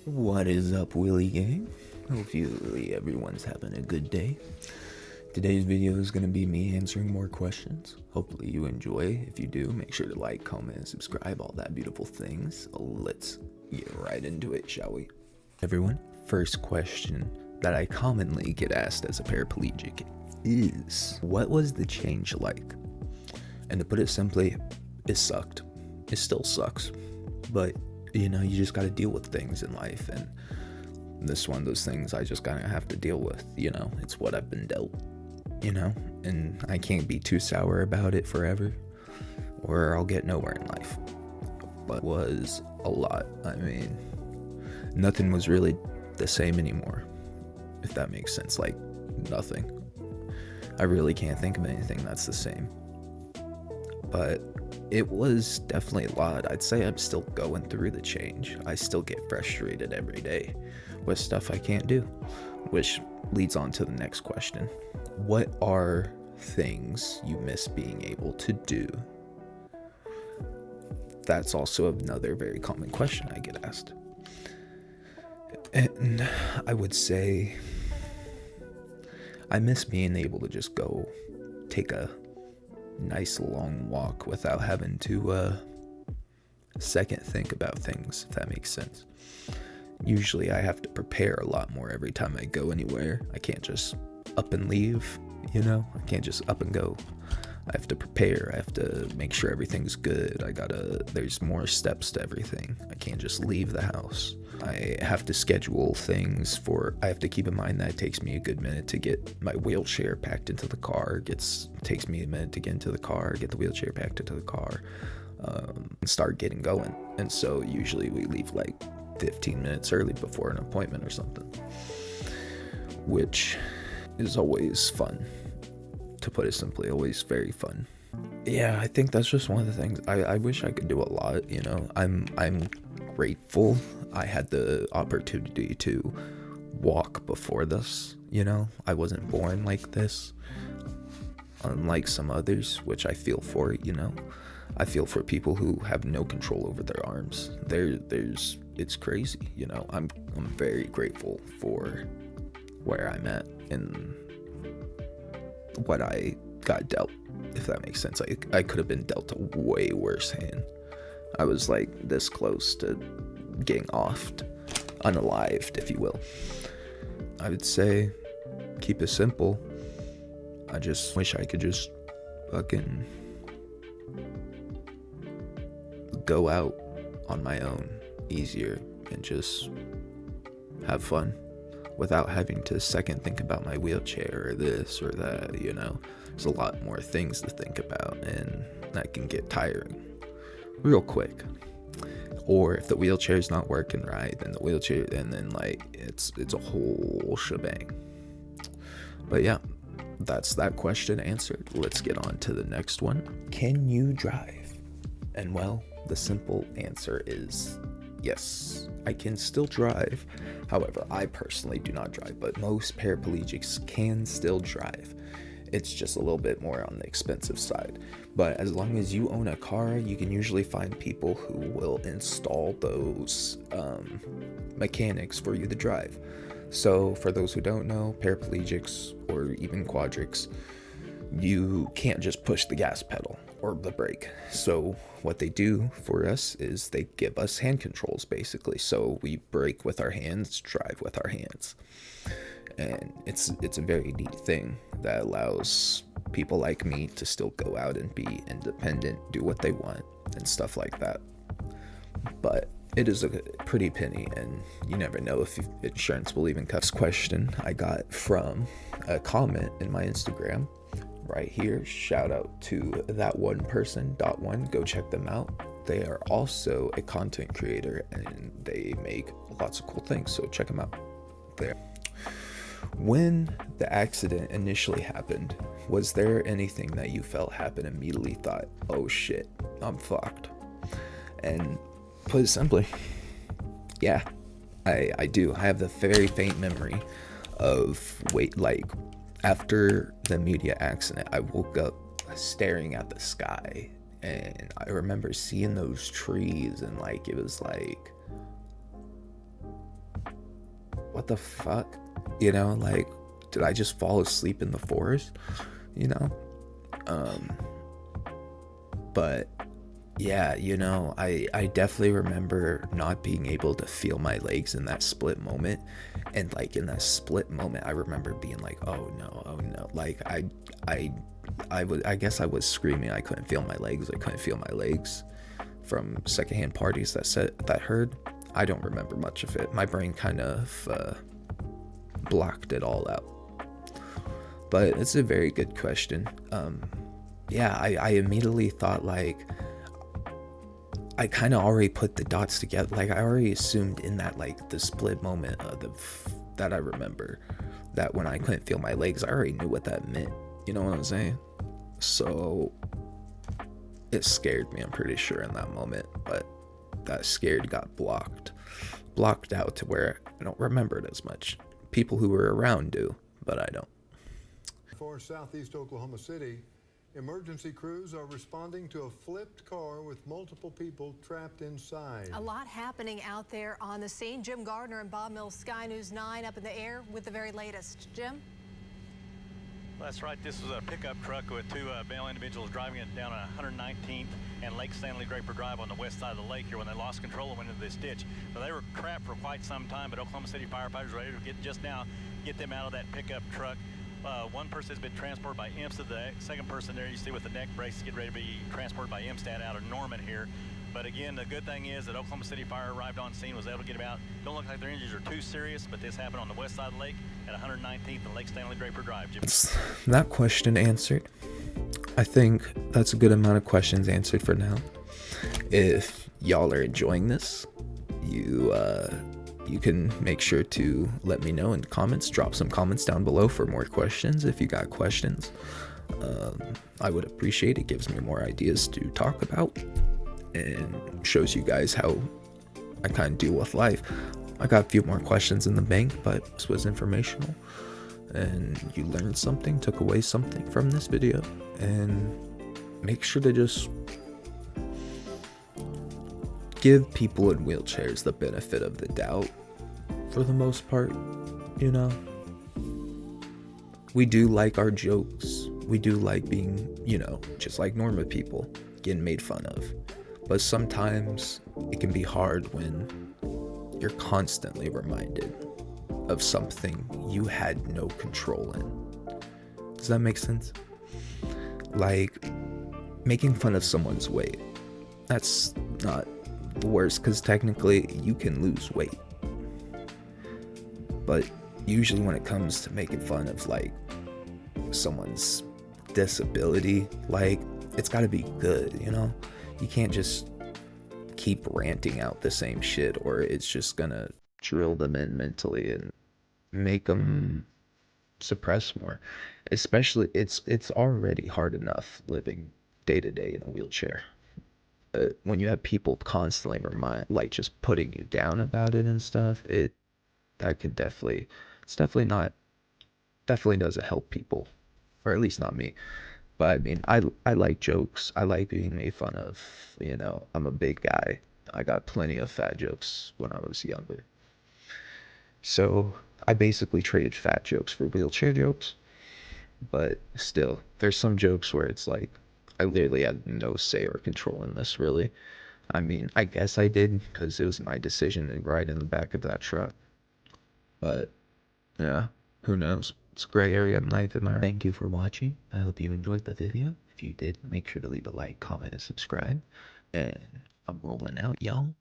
What is up, Willie Gang? Hopefully everyone's having a good day. Today's video is going to be me answering more questions. Hopefully you enjoy. If you do, make sure to like, comment, and subscribe, all that beautiful things. Let's get right into it, shall we? Everyone, first question that I commonly get asked as a paraplegic is, what was the change like? And to put it simply, it sucked. It still sucks. But you know, you just got to deal with things in life, and this one of those things I just kind of have to deal with. You know, it's what I've been dealt, you know, and I can't be too sour about it forever or I'll get nowhere in life. But it was a lot. I mean, nothing was really the same anymore, if that makes sense. Like, nothing. I really can't think of anything that's the same. But it was definitely a lot. I'd say I'm still going through the change. I still get frustrated every day with stuff I can't do, which leads on to the next question. What are things you miss being able to do? That's also another very common question I get asked. And I would say I miss being able to just go take a nice long walk without having to second think about things, if that makes sense. Usually I have to prepare a lot more every time I go anywhere. I can't just up and leave, you know? I can't just up and go. I have to prepare. I have to make sure everything's good. There's more steps to everything. I can't just leave the house. I have to schedule things I have to keep in mind that it takes me a good minute to get my wheelchair packed into the car. Takes me a minute to get into the car, get the wheelchair packed into the car, and start getting going. And so usually we leave like 15 minutes early before an appointment or something, which is always fun. To put it simply, always very fun. Yeah, I think that's just one of the things. I wish I could do a lot, you know. I'm grateful I had the opportunity to walk before this, you know. I wasn't born like this, unlike some others, which I feel for, you know. I feel for people who have no control over their arms. It's crazy, you know. I'm very grateful for where I'm at and what I got dealt, if that makes sense. I could have been dealt a way worse hand. I was like this close to getting offed, unalived, if you will. I would say keep it simple. I just wish I could just fucking go out on my own easier and just have fun without having to second think about my wheelchair or this or that, you know. There's a lot more things to think about, and that can get tiring real quick. Or if the wheelchair's not working right, then like it's a whole shebang. But yeah, that's that question answered. Let's get on to the next one. Can you drive? And well, the simple answer is yes, I can still drive. However, I personally do not drive, but most paraplegics can still drive. It's just a little bit more on the expensive side. But as long as you own a car, you can usually find people who will install those mechanics for you to drive. So for those who don't know, paraplegics or even quadrics, you can't just push the gas pedal or the brake. So what they do for us is they give us hand controls, basically. So we brake with our hands, drive with our hands. And it's a very neat thing that allows people like me to still go out and be independent, do what they want and stuff like that. But it is a pretty penny, and you never know if insurance will even cover. This question I got from a comment in my Instagram right here. Shout out to that one person, .1. Go check them out. They are also a content creator and they make lots of cool things, so check them out there. When the accident initially happened, was there anything that you felt happen immediately thought, oh shit, I'm fucked? And put it simply, yeah, I do. I have the very faint memory of after the immediate accident, I woke up staring at the sky And I remember seeing those trees and like it was like, what the fuck? You know, like, did I just fall asleep in the forest? You know? Um, but yeah, you know, I definitely remember not being able to feel my legs in that split moment. And like in that split moment, I remember being like, oh no, oh no. Like I I guess I was screaming. I couldn't feel my legs. I couldn't feel my legs from secondhand parties that heard. I don't remember much of it. My brain kind of blocked it all out. But it's a very good question. Yeah, I immediately thought like I kind of already put the dots together. Like I already assumed in that like the split moment of that I remember that when I couldn't feel my legs, I already knew what that meant. You know what I'm saying? So it scared me, I'm pretty sure, in that moment. But that scared got blocked out to where I don't remember it as much. People who were around do, but I don't. For southeast Oklahoma City, emergency crews are responding to a flipped car with multiple people trapped inside. A lot happening out there on the scene. Jim Gardner and Bob Mills, Sky News 9 up in the air with the very latest. Jim? That's right. This was a pickup truck with two male individuals driving it down 119th and Lake Stanley Draper Drive on the west side of the lake here when they lost control and went into this ditch. So they were trapped for quite some time, but Oklahoma City firefighters were ready to get them out of that pickup truck. One person has been transported by IMSTA. The second person there you see with the neck brace getting ready to be transported by IMSTA out of Norman here. But again, the good thing is that Oklahoma City Fire arrived on scene, was able to get them out. Don't look like their injuries are too serious, but this happened on the west side of the lake at 119th and Lake Stanley Draper Drive. Jim. That question answered. I think that's a good amount of questions answered for now. If y'all are enjoying this, you can make sure to let me know in the comments. Drop some comments down below for more questions if you got questions. I would appreciate it. Gives me more ideas to talk about and shows you guys how I kind of deal with life. I got a few more questions in the bank, but this was informational and you learned something, took away something from this video, and make sure to just give people in wheelchairs the benefit of the doubt for the most part. You know, we do like our jokes, we do like being, you know, just like normal people getting made fun of, but sometimes it can be hard when you're constantly reminded of something you had no control in. Does that make sense? Like making fun of someone's weight, that's not the worst because technically you can lose weight, but usually when it comes to making fun of like someone's disability, like it's got to be good, you know? You can't just keep ranting out the same shit or it's just gonna drill them in mentally and make them suppress more. Especially it's already hard enough living day to day in a wheelchair. When you have people constantly like just putting you down about it and stuff, that could it's definitely doesn't help people, or at least not me. But I mean, I like jokes. I like being made fun of. You know, I'm a big guy. I got plenty of fat jokes when I was younger. So I basically traded fat jokes for wheelchair jokes. But still, there's some jokes where it's like, I literally had no say or control in this, really. I mean, I guess I did because it was my decision to ride in the back of that truck. But yeah, who knows? It's a gray area of life, am I right? Thank you for watching. I hope you enjoyed the video. If you did, make sure to leave a like, comment, and subscribe. And I'm rolling out, y'all.